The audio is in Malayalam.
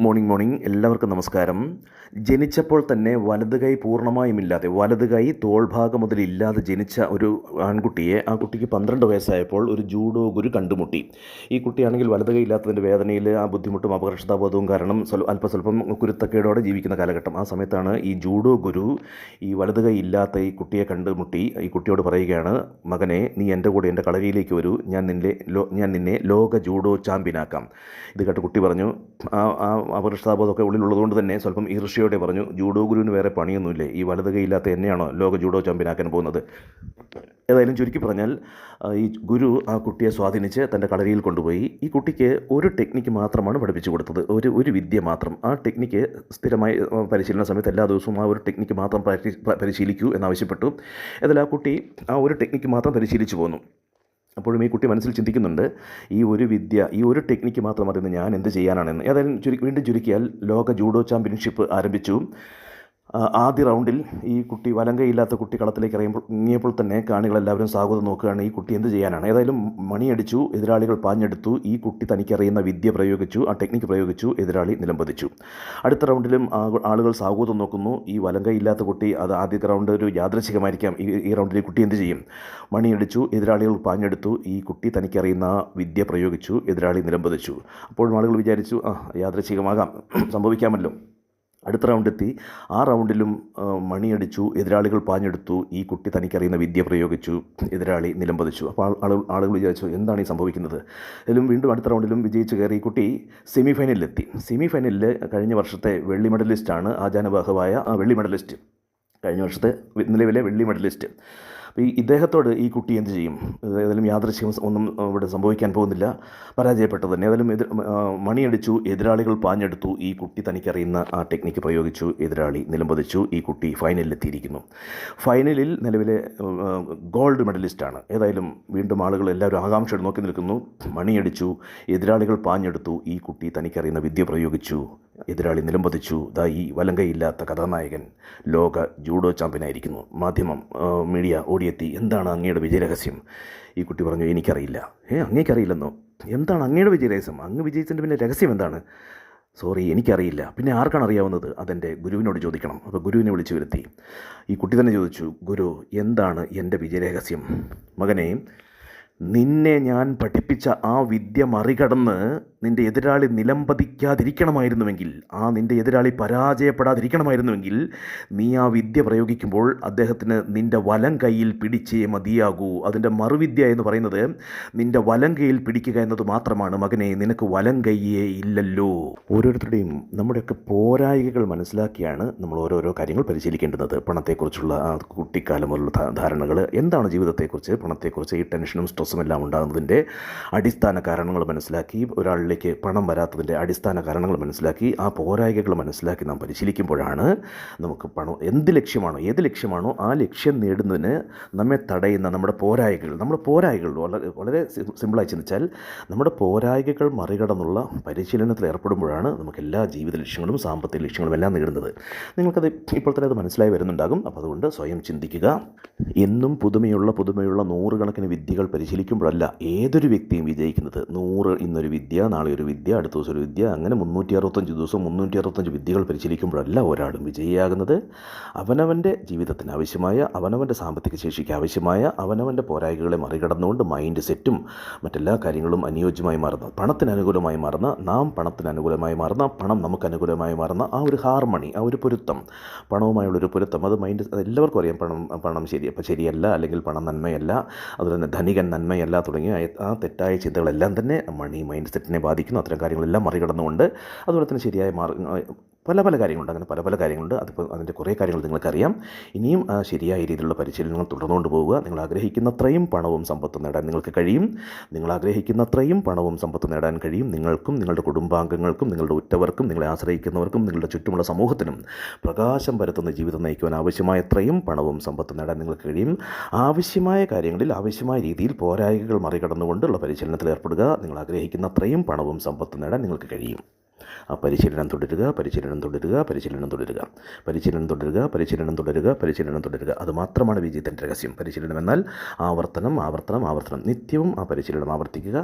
മോർണിംഗ് എല്ലാവർക്കും നമസ്കാരം. ജനിച്ചപ്പോൾ തന്നെ വലത് കൈ പൂർണ്ണമായും ഇല്ലാതെ, വലത് കൈ തോൾഭാഗം മുതൽ ഇല്ലാതെ ജനിച്ച ഒരു ആൺകുട്ടിയെ, ആ കുട്ടിക്ക് 12 വയസ്സായപ്പോൾ ഒരു ജൂഡോ ഗുരു കണ്ടുമുട്ടി. ഈ കുട്ടിയാണെങ്കിൽ വലത് കൈ ഇല്ലാത്തതിൻ്റെ വേദനയിൽ, ആ ബുദ്ധിമുട്ടും അപകർഷതാബോധവും കാരണം അല്പസ്വല്പം കുരുത്തക്കേടോടെ ജീവിക്കുന്ന കാലഘട്ടം. ആ സമയത്താണ് ഈ ജൂഡോ ഗുരു ഈ വലത് കൈ ഇല്ലാത്ത ഈ കുട്ടിയെ കണ്ടുമുട്ടി ഈ കുട്ടിയോട് പറയുകയാണ്, മകനെ, നീ എൻ്റെ കൂടെ എൻ്റെ കളരിയിലേക്ക് വരൂ, ഞാൻ നിന്നെ ലോക ജൂഡോ ചാമ്പ്യനാക്കാം. ഇത് കേട്ട് കുട്ടി പറഞ്ഞു, അപകർഷതാബോധമൊക്കെ ഉള്ളിലുള്ളതുകൊണ്ട് തന്നെ സ്വല്പം ഈർഷ്യയോടെ പറഞ്ഞു, ജൂഡോ ഗുരുവിന് വേറെ പണിയൊന്നുമില്ലേ, ഈ വലത് കൈയില്ലാത്ത എന്നെയാണോ ലോക ജൂഡോ ചാമ്പ്യനാക്കാൻ പോകുന്നത്? ഏതായാലും ചുരുക്കി പറഞ്ഞാൽ, ഈ ഗുരു ആ കുട്ടിയെ സ്വാധീനിച്ച് തൻ്റെ കളരിയിൽ കൊണ്ടുപോയി ഈ കുട്ടിക്ക് ഒരു ടെക്നിക്ക് മാത്രമാണ് പഠിപ്പിച്ചു കൊടുത്തത്, ഒരു വിദ്യ മാത്രം. ആ ടെക്നിക്ക് സ്ഥിരമായി പരിശീലന സമയത്ത് എല്ലാ ദിവസവും ആ ഒരു ടെക്നിക്ക് മാത്രം പരിശീലിക്കൂ എന്നാവശ്യപ്പെട്ടു. ഏതായാലും ആ കുട്ടി ആ ഒരു ടെക്നിക്ക് മാത്രം പരിശീലിച്ചു പോന്നു. അപ്പോഴും ഈ കുട്ടി മനസ്സിൽ ചിന്തിക്കുന്നുണ്ട്, ഈ ഒരു വിദ്യ, ഈ ഒരു ടെക്നിക്ക് മാത്രം അറിയുന്ന ഞാൻ എന്ത് ചെയ്യാനാണെന്ന്. ഏതായാലും വീണ്ടും ചുരുക്കിയാൽ ലോക ജൂഡോ ചാമ്പ്യൻഷിപ്പ് ആരംഭിച്ചു. ആദ്യ റൗണ്ടിൽ ഈ കുട്ടി, വലങ്കയില്ലാത്ത കുട്ടി കളത്തിലേക്ക് ഇറങ്ങിയപ്പോൾ തന്നെ കാണികളെല്ലാവരും സ്വാഗതം നോക്കുകയാണ്, ഈ കുട്ടി എന്ത് ചെയ്യാനാണ്. ഏതായാലും മണിയടിച്ചു, എതിരാളികൾ പാഞ്ഞെടുത്തു. ഈ കുട്ടി തനിക്കറിയുന്ന വിദ്യ പ്രയോഗിച്ചു, ആ ടെക്നിക്ക് പ്രയോഗിച്ചു, എതിരാളി നിലംപതിച്ചു. അടുത്ത റൗണ്ടിലും ആളുകൾ സ്വാഗതം നോക്കുന്നു. ഈ വലങ്കയില്ലാത്ത കുട്ടി, അത് ആദ്യത്തെ റൗണ്ട് ഒരു യാദൃച്ഛികമായിരിക്കാം, ഈ റൗണ്ടിൽ ഈ കുട്ടി എന്ത് ചെയ്യും? മണിയടിച്ചു, എതിരാളികൾ പാഞ്ഞെടുത്തു. ഈ കുട്ടി തനിക്കറിയുന്ന വിദ്യ പ്രയോഗിച്ചു, എതിരാളി നിലംപതിച്ചു. അപ്പോഴും ആളുകൾ വിചാരിച്ചു, യാദൃച്ഛികമാകാം, സംഭവിക്കാമല്ലോ. അടുത്ത റൗണ്ടെത്തി. ആ റൗണ്ടിലും മണിയടിച്ചു, എതിരാളികൾ പാഞ്ഞെടുത്തു. ഈ കുട്ടി തനിക്കറിയുന്ന വിദ്യ പ്രയോഗിച്ചു, എതിരാളി നിലംപതിച്ചു. അപ്പോൾ ആളുകൾ വിചാരിച്ചു, എന്താണ് ഈ സംഭവിക്കുന്നത്? ഇതിലും വീണ്ടും അടുത്ത റൗണ്ടിലും വിജയിച്ച് കയറി ഈ കുട്ടി സെമിഫൈനലിലെത്തി. സെമിഫൈനലിൽ കഴിഞ്ഞ വർഷത്തെ വെള്ളി മെഡലിസ്റ്റാണ്, ആജാനുബാഹുവായ ആ വെള്ളി മെഡലിസ്റ്റ്, കഴിഞ്ഞ വർഷത്തെ നിലവിലെ വെള്ളി മെഡലിസ്റ്റ്. അപ്പോൾ ഇദ്ദേഹത്തോട് ഈ കുട്ടി എന്ത് ചെയ്യും? ഏതായാലും യാദൃശ്യം ഒന്നും ഇവിടെ സംഭവിക്കാൻ പോകുന്നില്ല, പരാജയപ്പെട്ടത് തന്നെ. ഏതായാലും മണിയടിച്ചു, എതിരാളികൾ പാഞ്ഞെടുത്തു. ഈ കുട്ടി തനിക്കറിയുന്ന ആ ടെക്നിക്ക് പ്രയോഗിച്ചു, എതിരാളി നിലംപതിച്ചു. ഈ കുട്ടി ഫൈനലിലെത്തിയിരിക്കുന്നു. ഫൈനലിൽ നിലവിലെ ഗോൾഡ് മെഡലിസ്റ്റാണ്. ഏതായാലും വീണ്ടും ആളുകൾ എല്ലാവരും ആകാംക്ഷയോടെ നോക്കി നിൽക്കുന്നു. മണിയടിച്ചു, എതിരാളികൾ പാഞ്ഞെടുത്തു. ഈ കുട്ടി തനിക്കറിയുന്ന വിദ്യ പ്രയോഗിച്ചു, എതിരാളി നിലംപതിച്ചു. ഈ വലങ്കയില്ലാത്ത കഥാനായകൻ ലോക ജൂഡോ ചാമ്പ്യനായിരിക്കുന്നു. മീഡിയ ഓടിയെത്തി, എന്താണ് അങ്ങയുടെ വിജയരഹസ്യം? ഈ കുട്ടി പറഞ്ഞു, എനിക്കറിയില്ല. അങ്ങേക്കറിയില്ലെന്നോ? എന്താണ് അങ്ങയുടെ വിജയരഹസ്യം? അങ്ങ് വിജയിച്ചതിൻ്റെ പിന്നെ രഹസ്യം എന്താണ്? സോറി, എനിക്കറിയില്ല. പിന്നെ ആർക്കാണ് അറിയാവുന്നത്? അതെൻ്റെ ഗുരുവിനോട് ചോദിക്കണം. അപ്പോൾ ഗുരുവിനെ വിളിച്ചു വരുത്തി. ഈ കുട്ടി തന്നെ ചോദിച്ചു, ഗുരു, എന്താണ് എൻ്റെ വിജയരഹസ്യം? മകനെ, നിന്നെ ഞാൻ പഠിപ്പിച്ച ആ വിദ്യ മറികടന്ന് നിൻ്റെ എതിരാളി നിലംപതിക്കാതിരിക്കണമായിരുന്നുവെങ്കിൽ, നിൻ്റെ എതിരാളി പരാജയപ്പെടാതിരിക്കണമായിരുന്നുവെങ്കിൽ, നീ ആ വിദ്യ പ്രയോഗിക്കുമ്പോൾ അദ്ദേഹത്തിന് നിൻ്റെ വലം കൈയിൽ പിടിച്ചേ മതിയാകൂ. അതിൻ്റെ മറുവിദ്യ എന്ന് പറയുന്നത് നിൻ്റെ വലം കൈയിൽ പിടിക്കുക എന്നത് മാത്രമാണ്. മകനെ, നിനക്ക് വലം കൈയേ ഇല്ലല്ലോ. ഓരോരുത്തരുടെയും നമ്മുടെയൊക്കെ പോരായികകൾ മനസ്സിലാക്കിയാണ് നമ്മൾ ഓരോരോ കാര്യങ്ങൾ പരിശീലിക്കേണ്ടത്. പണത്തെക്കുറിച്ചുള്ള കുട്ടിക്കാലം മുതലുള്ള ധാരണകൾ, എന്താണ് ജീവിതത്തെക്കുറിച്ച്, പണത്തെക്കുറിച്ച്, ഈ ടെൻഷനും സ്ട്രെസ്സും എല്ലാം ഉണ്ടാകുന്നതിൻ്റെ അടിസ്ഥാന കാരണങ്ങൾ മനസ്സിലാക്കി, ഒരാളിലേക്ക് പണം വരാത്തതിൻ്റെ അടിസ്ഥാന കാരണങ്ങൾ മനസ്സിലാക്കി, ആ പോരായികകൾ മനസ്സിലാക്കി നാം പരിശീലിക്കുമ്പോഴാണ് നമുക്ക് ഏത് ലക്ഷ്യമാണോ ആ ലക്ഷ്യം നേടുന്നതിന് നമ്മെ തടയുന്ന നമ്മുടെ പോരായികൾ വളരെ സിമ്പിളായി ചിന്തിച്ചാൽ, നമ്മുടെ പോരായികകൾ മറികടന്നുള്ള പരിശീലനത്തിൽ ഏർപ്പെടുമ്പോഴാണ് നമുക്ക് എല്ലാ ജീവിത ലക്ഷ്യങ്ങളും സാമ്പത്തിക ലക്ഷ്യങ്ങളും എല്ലാം നേടുന്നത്. നിങ്ങൾക്കത് ഇപ്പോൾ തന്നെ അത് മനസ്സിലായി വരുന്നുണ്ടാകും. അപ്പോൾ അതുകൊണ്ട് സ്വയം ചിന്തിക്കുക. എന്നും പുതുമയുള്ള നൂറുകണക്കിന് വിദ്യകൾ പരിശീലിക്കുമ്പോഴല്ല ഏതൊരു വ്യക്തിയും വിജയിക്കുന്നത്. 100 ഇന്നൊരു വിദ്യ, നാളെ ഒരു വിദ്യ, അടുത്ത ദിവസം ഒരു വിദ്യ, അങ്ങനെ 365 ദിവസം 365 വിദ്യകൾ പരിശീലിക്കുമ്പോഴല്ല ഒരാളും വിജയിയാകുന്നത്. അവനവൻ്റെ ജീവിതത്തിന് ആവശ്യമായ, അവനവൻ്റെ സാമ്പത്തിക ശേഷിക്ക് ആവശ്യമായ, അവനവൻ്റെ പോരായികളെ മറികടന്നുകൊണ്ട് മൈൻഡ് സെറ്റും മറ്റെല്ലാ കാര്യങ്ങളും അനുയോജ്യമായി മാറുന്ന, പണത്തിന് അനുകൂലമായി മാറുന്ന, പണം നമുക്ക് അനുകൂലമായി മാറുന്ന ആ ഒരു ഹാർമണി, ആ ഒരു പൊരുത്തം, പണവുമായുള്ളൊരു പൊരുത്തം, അത് എല്ലാവർക്കും അറിയാം. പണം ശരിയല്ല, അല്ലെങ്കിൽ പണം നന്മയല്ല, അതുപോലെ തന്നെ ധനികൻ നന്മയല്ല തുടങ്ങിയ ആ തെറ്റായ ചിന്തകളെല്ലാം തന്നെ മൈൻഡ് സെറ്റിനെ ബാധിക്കുന്നു. അത്തരം കാര്യങ്ങളെല്ലാം മറികടന്നുകൊണ്ട്, അതുപോലെ തന്നെ ശരിയായ പല കാര്യങ്ങളുണ്ട്. അങ്ങനെ പല കാര്യങ്ങളുണ്ട്. അതിപ്പോൾ അതിൻ്റെ കുറേ കാര്യങ്ങൾ നിങ്ങൾക്കറിയാം. ഇനിയും ശരിയായ രീതിയിലുള്ള പരിശീലനങ്ങൾ തുടർന്നുകൊണ്ട് പോവുക. നിങ്ങൾ ആഗ്രഹിക്കുന്നത്രയും പണവും സമ്പത്തും നേടാൻ നിങ്ങൾക്ക് കഴിയും. നിങ്ങൾക്കും നിങ്ങളുടെ കുടുംബാംഗങ്ങൾക്കും നിങ്ങളുടെ ഉറ്റവർക്കും നിങ്ങളെ ആശ്രയിക്കുന്നവർക്കും നിങ്ങളുടെ ചുറ്റുമുള്ള സമൂഹത്തിനും പ്രകാശം പരത്തുന്ന ജീവിതം നയിക്കുവാൻ ആവശ്യമായത്രയും പണവും സമ്പത്തും നേടാൻ നിങ്ങൾക്ക് കഴിയും. ആവശ്യമായ കാര്യങ്ങളിൽ ആവശ്യമായ രീതിയിൽ പോരായികകൾ മറികടന്നുകൊണ്ടുള്ള പരിശീലനത്തിൽ ഏർപ്പെടുക. നിങ്ങൾ ആഗ്രഹിക്കുന്നത്രയും പണവും സമ്പത്തും നേടാൻ നിങ്ങൾക്ക് കഴിയും. ആ പരിശീലനം തുടരുക. അതുമാത്രമാണ് വിജയത്തിൻ്റെ രഹസ്യം. പരിശീലനം എന്നാൽ ആവർത്തനം. നിത്യവും ആ പരിശീലനം ആവർത്തിക്കുക.